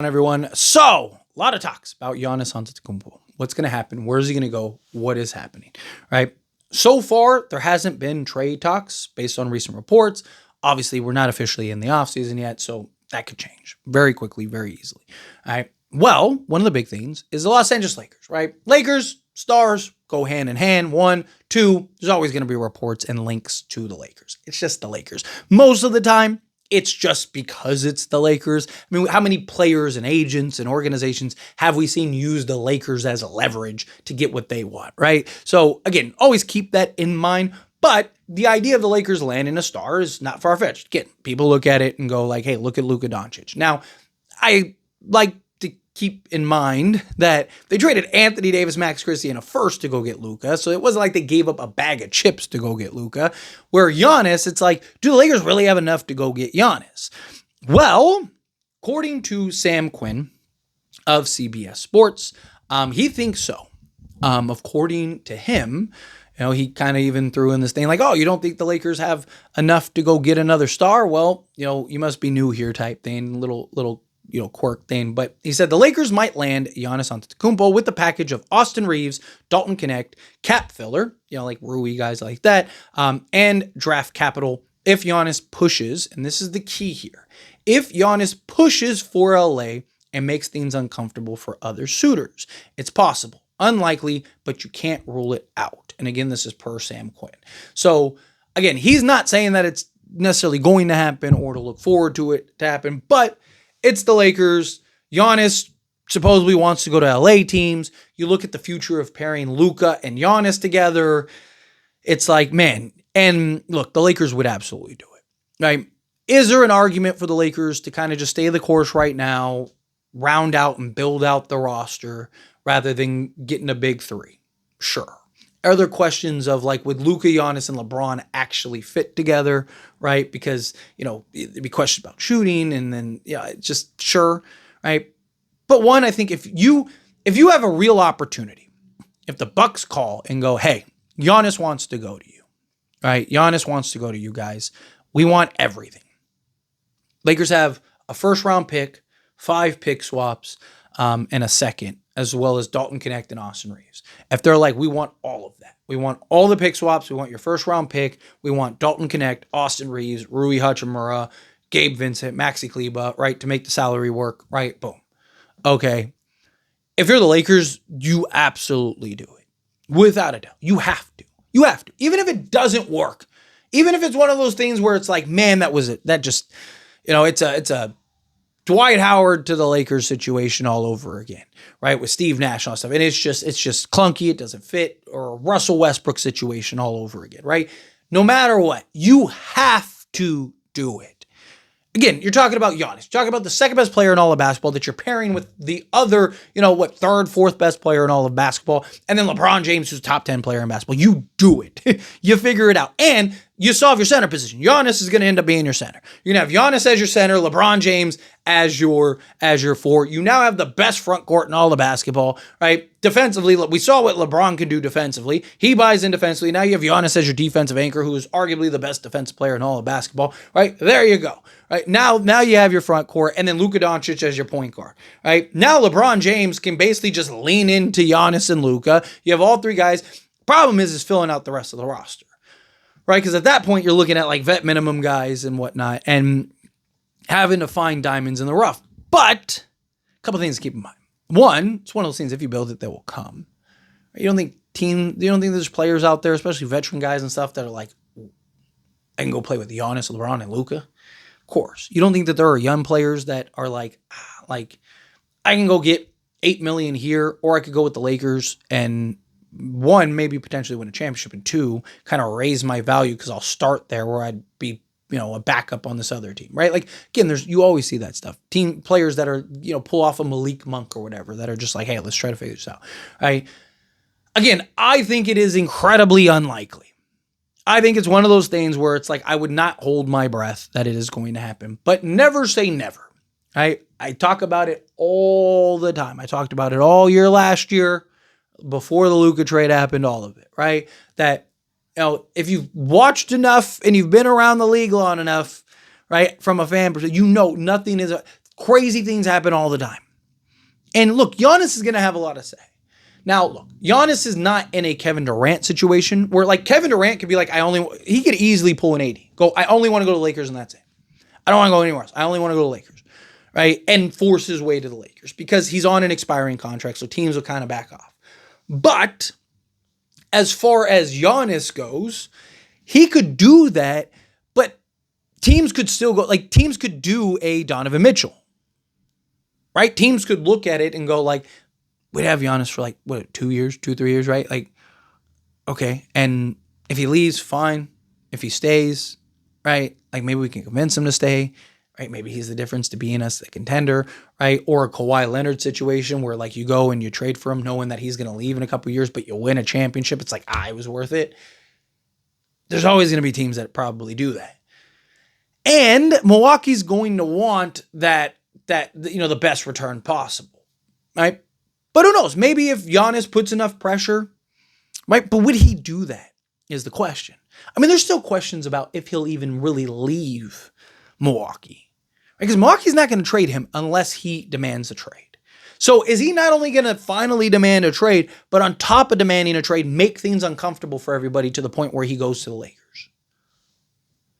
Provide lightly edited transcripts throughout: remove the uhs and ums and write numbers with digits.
Everyone. So, a lot of talks about Giannis Antetokounmpo. What's going to happen? Where is he going to go? What is happening? Right? So far, there hasn't been trade talks based on recent reports. Obviously, we're not officially in the offseason yet, so that could change very quickly, very easily. All right. Well, one of the big things is the Los Angeles Lakers, right? Lakers, stars go hand in hand. One, two, there's always going to be reports and links to the Lakers. It's just the Lakers. Most of the time, it's just because it's the Lakers. I mean, how many players and agents and organizations have we seen use the Lakers as a leverage to get what they want, right? So again, always keep that in mind. But the idea of the Lakers landing a star is not far-fetched. Again, people look at it and go like, hey, look at Luka Doncic. Now, I like to keep in mind that they traded Anthony Davis, Max Christie, and a first to go get Luka. So it wasn't like they gave up a bag of chips to go get Luka. Where Giannis, it's like, do the Lakers really have enough to go get Giannis? Well, according to Sam Quinn of CBS Sports, he thinks so. According to him, he kind of even threw in this thing like, oh, you don't think the Lakers have enough to go get another star? Well, you must be new here type thing, little quirk thing. But he said the Lakers might land Giannis Antetokounmpo with the package of Austin Reeves, Dalton Connect, cap filler, like Rui, guys like that, and draft capital if Giannis pushes, and this is the key here, if Giannis pushes for LA and makes things uncomfortable for other suitors. It's possible. Unlikely, but you can't rule it out. And again, this is per Sam Quinn. So again, he's not saying that it's necessarily going to happen or to look forward to it to happen, but it's the Lakers. Giannis supposedly wants to go to LA teams. You look at the future of pairing Luka and Giannis together. It's like, man, and look, the Lakers would absolutely do it, right? Is there an argument for the Lakers to kind of just stay the course right now, round out and build out the roster rather than getting a big three? Sure. Are there questions of like, would Luka, Giannis, and LeBron actually fit together, right? Because, there'd be questions about shooting and then, just sure, right? But one, I think if you have a real opportunity, if the Bucks call and go, hey, Giannis wants to go to you, right? Giannis wants to go to you guys. We want everything. Lakers have a first round pick, 5 pick swaps, and a second, as well as Dalton Connect and Austin Reeves. If they're like, we want all of that. We want all the pick swaps. We want your first round pick. We want Dalton Connect, Austin Reeves, Rui Hachimura, Gabe Vincent, Maxi Kleba, right, to make the salary work, right? Boom. Okay. If you're the Lakers, you absolutely do it. Without a doubt. You have to. You have to. Even if it doesn't work. Even if it's one of those things where it's like, man, that was it. That just, it's a Dwight Howard to the Lakers situation all over again, right? With Steve Nash and all that stuff. And it's just clunky. It doesn't fit. Or a Russell Westbrook situation all over again, right? No matter what, you have to do it. Again, you're talking about Giannis. You're talking about the second best player in all of basketball that you're pairing with the other, third, fourth best player in all of basketball. And then LeBron James, who's top 10 player in basketball. You do it. You figure it out. And you solve your center position. Giannis is going to end up being your center. You're going to have Giannis as your center, LeBron James as your four. You now have the best front court in all of basketball, right? Defensively, we saw what LeBron can do defensively. He buys in defensively. Now you have Giannis as your defensive anchor, who is arguably the best defensive player in all of basketball, right? There you go. Right? Now you have your front court, and then Luka Doncic as your point guard, right? Now LeBron James can basically just lean into Giannis and Luka. You have all 3 guys. Problem is filling out the rest of the roster, right? Because at that point, you're looking at like vet minimum guys and whatnot, and having to find diamonds in the rough. But a couple things to keep in mind. One, it's one of those things, if you build it, they will come. You don't think there's players out there, especially veteran guys and stuff, that are like, I can go play with Giannis, LeBron, and Luka? Of course. You don't think that there are young players that are like I can go get $8 million here, or I could go with the Lakers and 1, maybe potentially win a championship, and 2, kind of raise my value because I'll start there where I'd be, a backup on this other team, right? Like, again, you always see that stuff. Team players that are, pull off a Malik Monk or whatever, that are just like, hey, let's try to figure this out, right? Again, I think it is incredibly unlikely. I think it's one of those things where it's like, I would not hold my breath that it is going to happen, but never say never. I talk about it all the time. I talked about it all year last year, before the Luka trade happened, all of it, right? That, if you've watched enough and you've been around the league long enough, right, from a fan perspective, nothing is, Crazy things happen all the time. And look, Giannis is going to have a lot to say. Now, look, Giannis is not in a Kevin Durant situation where like Kevin Durant could be like, he could easily pull an 80. I only want to go to the Lakers and that's it. I don't want to go anywhere else. I only want to go to the Lakers, right? And force his way to the Lakers because he's on an expiring contract, so teams will kind of back off. But as far as Giannis goes, he could do that, but teams could still go, like teams could do a Donovan Mitchell, right? Teams could look at it and go like, we'd have Giannis for like, 3 years, right? Like, okay. And if he leaves, fine. If he stays, right? Like maybe we can convince him to stay, right? Maybe he's the difference to being us the contender, right? Or a Kawhi Leonard situation where like you go and you trade for him knowing that he's going to leave in a couple of years, but you'll win a championship. It's like, it was worth it. There's always going to be teams that probably do that. And Milwaukee's going to want that, the best return possible, right? But who knows? Maybe if Giannis puts enough pressure, right? But would he do that is the question. I mean, there's still questions about if he'll even really leave Milwaukee. Right? Because Milwaukee's not going to trade him unless he demands a trade. So is he not only going to finally demand a trade, but on top of demanding a trade, make things uncomfortable for everybody to the point where he goes to the Lakers?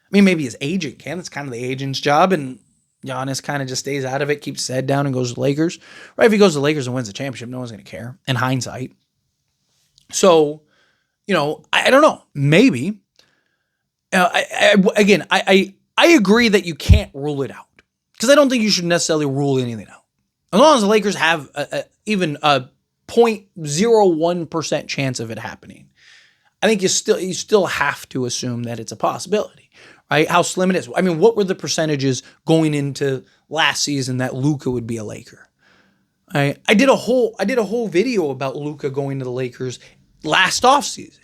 I mean, maybe his agent can. That's kind of the agent's job, and Giannis kind of just stays out of it, keeps his head down, and goes to the Lakers. Right? If he goes to the Lakers and wins the championship, no one's going to care, in hindsight. So, I don't know. Maybe. I agree that you can't rule it out. Because I don't think you should necessarily rule anything out. As long as the Lakers have even a 0.01% chance of it happening, I think you still have to assume that it's a possibility. Right? How slim it is. I mean, what were the percentages going into last season that Luka would be a Laker? I did a whole video about Luka going to the Lakers last offseason,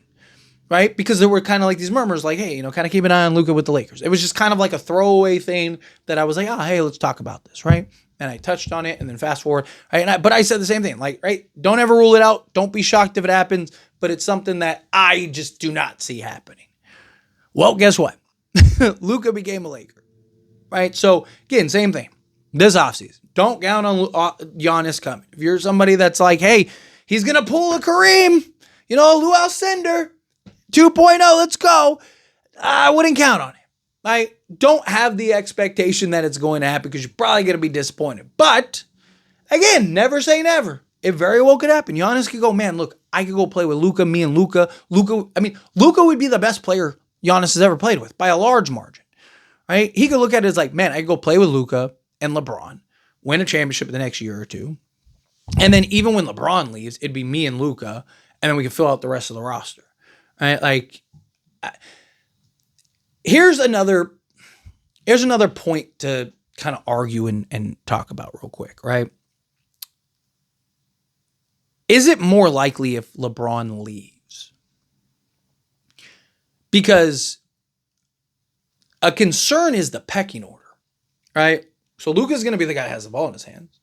right? Because there were kind of like these murmurs like, hey, kind of keep an eye on Luka with the Lakers. It was just kind of like a throwaway thing that I was like, hey, let's talk about this, right? And I touched on it and then fast forward. Right? But I said the same thing, like, right? Don't ever rule it out. Don't be shocked if it happens, but it's something that I just do not see happening. Well, guess what? Luka became a Laker, right? So, again, same thing. This offseason, don't count on Giannis coming. If you're somebody that's like, hey, he's going to pull a Kareem, Lou Alcindor, 2.0, let's go. I wouldn't count on it. Right? Don't have the expectation that it's going to happen because you're probably going to be disappointed. But, again, never say never. It very well could happen. Giannis could go, man, look, I could go play with Luka, me and Luka. Luka would be the best player Giannis has ever played with by a large margin, right? He could look at it as like, man, I could go play with Luka and LeBron, win a championship in the next year or two. And then even when LeBron leaves, it'd be me and Luka, and then we can fill out the rest of the roster, right? Like, here's another point to kind of argue and talk about real quick, right? Is it more likely if LeBron leaves? Because a concern is the pecking order, right? So Luka's going to be the guy that has the ball in his hands.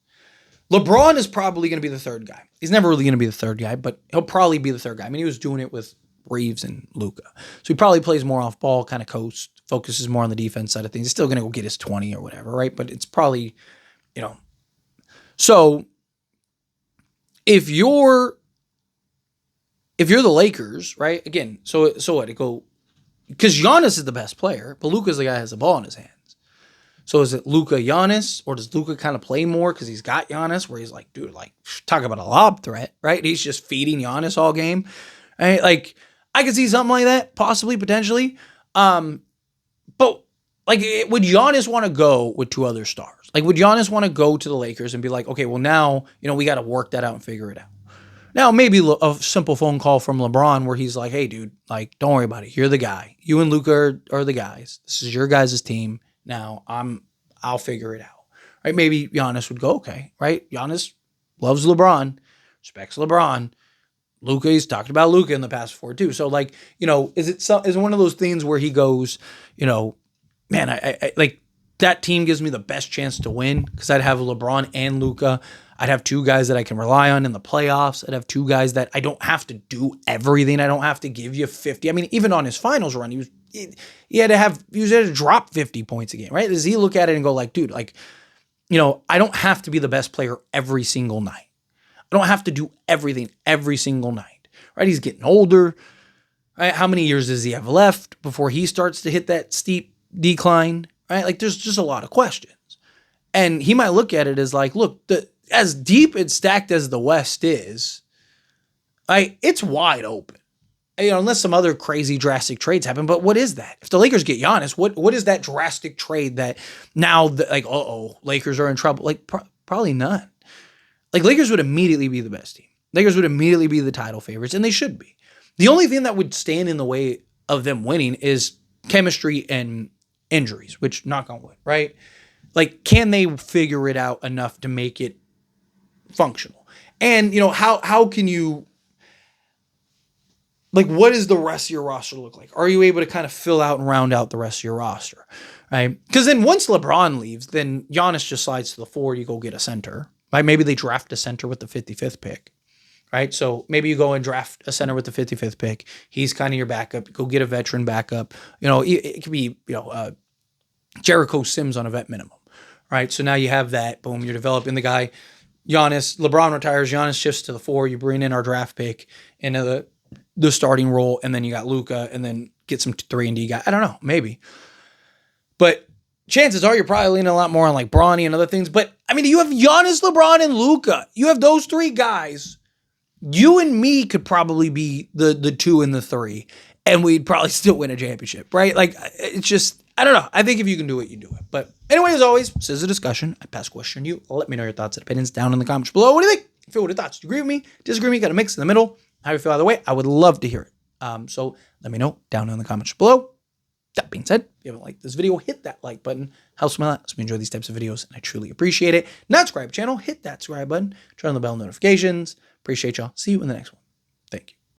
LeBron is probably going to be the third guy. He's never really going to be the third guy, but he'll probably be the third guy. I mean, he was doing it with Reeves and Luka. So he probably plays more off ball, kind of coast, focuses more on the defense side of things. He's still going to go get his 20 or whatever, right? But it's probably, So if you're the Lakers, right? Again, so what? Because Giannis is the best player, but Luka's the guy that has the ball in his hands. So is it Luka Giannis, or does Luka kind of play more because he's got Giannis, where he's like, dude, like, talk about a lob threat, right? He's just feeding Giannis all game. Right? Like, I could see something like that, possibly, potentially. But like, would Giannis want to go with two other stars? Like, would Giannis want to go to the Lakers and be like, okay, well now, we got to work that out and figure it out. Now, maybe a simple phone call from LeBron where he's like, hey, dude, like, don't worry about it. You're the guy. You and Luka are the guys. This is your guys' team. Now, I'll figure it out. Right? Maybe Giannis would go, okay, right? Giannis loves LeBron, respects LeBron. Luka, he's talked about Luka in the past before too. So, like, is it one of those things where he goes, man, I like that team gives me the best chance to win because I'd have LeBron and Luka. I'd have two guys that I can rely on in the playoffs. I'd have two guys that I don't have to do everything. I don't have to give you 50. I mean, even on his finals run, he had to drop 50 points a game, right? Does he look at it and go like, dude, like, I don't have to be the best player every single night. I don't have to do everything every single night, right? He's getting older, right? How many years does he have left before he starts to hit that steep decline, right? Like there's just a lot of questions. And he might look at it as like, look, as deep and stacked as the West is, it's wide open. Unless some other crazy drastic trades happen. But what is that? If the Lakers get Giannis, what is that drastic trade that now, Lakers are in trouble? Like probably none. Like Lakers would immediately be the best team. Lakers would immediately be the title favorites, and they should be. The only thing that would stand in the way of them winning is chemistry and injuries, which knock on wood, right? Like, can they figure it out enough to make it functional? And, how can you, like, what does the rest of your roster look like? Are you able to kind of fill out and round out the rest of your roster, right? Because then once LeBron leaves, then Giannis just slides to the 4, you go get a center, right? Maybe they draft a center with the 55th pick, right? So maybe you go and draft a center with the 55th pick. He's kind of your backup. Go get a veteran backup. It could be, Jericho Sims on a vet minimum, right? So now you have that. Boom, you're developing the guy. Giannis, LeBron retires. Giannis shifts to the 4. You bring in our draft pick into the starting role, and then you got Luka, and then get some 3-and-D guy. I don't know, maybe. But chances are you're probably leaning a lot more on like Bronny and other things. But you have Giannis, LeBron, and Luka. You have those 3 guys. You and me could probably be the 2 and the 3, and we'd probably still win a championship, right? Like, it's just, I don't know. I think if you can do it, you do it. But anyway, as always, this is a discussion. I pass question to you. Let me know your thoughts and opinions down in the comments below. What do you think? Feel what your thoughts? Do you agree with me? Disagree with me? Got a mix in the middle? How you feel either way? I would love to hear it. So let me know down in the comments below. That being said, if you haven't liked this video, hit that like button. Helps me a lot. Helps me enjoy these types of videos, and I truly appreciate it. Not subscribe channel, hit that subscribe button. Turn on the bell notifications. Appreciate y'all. See you in the next one.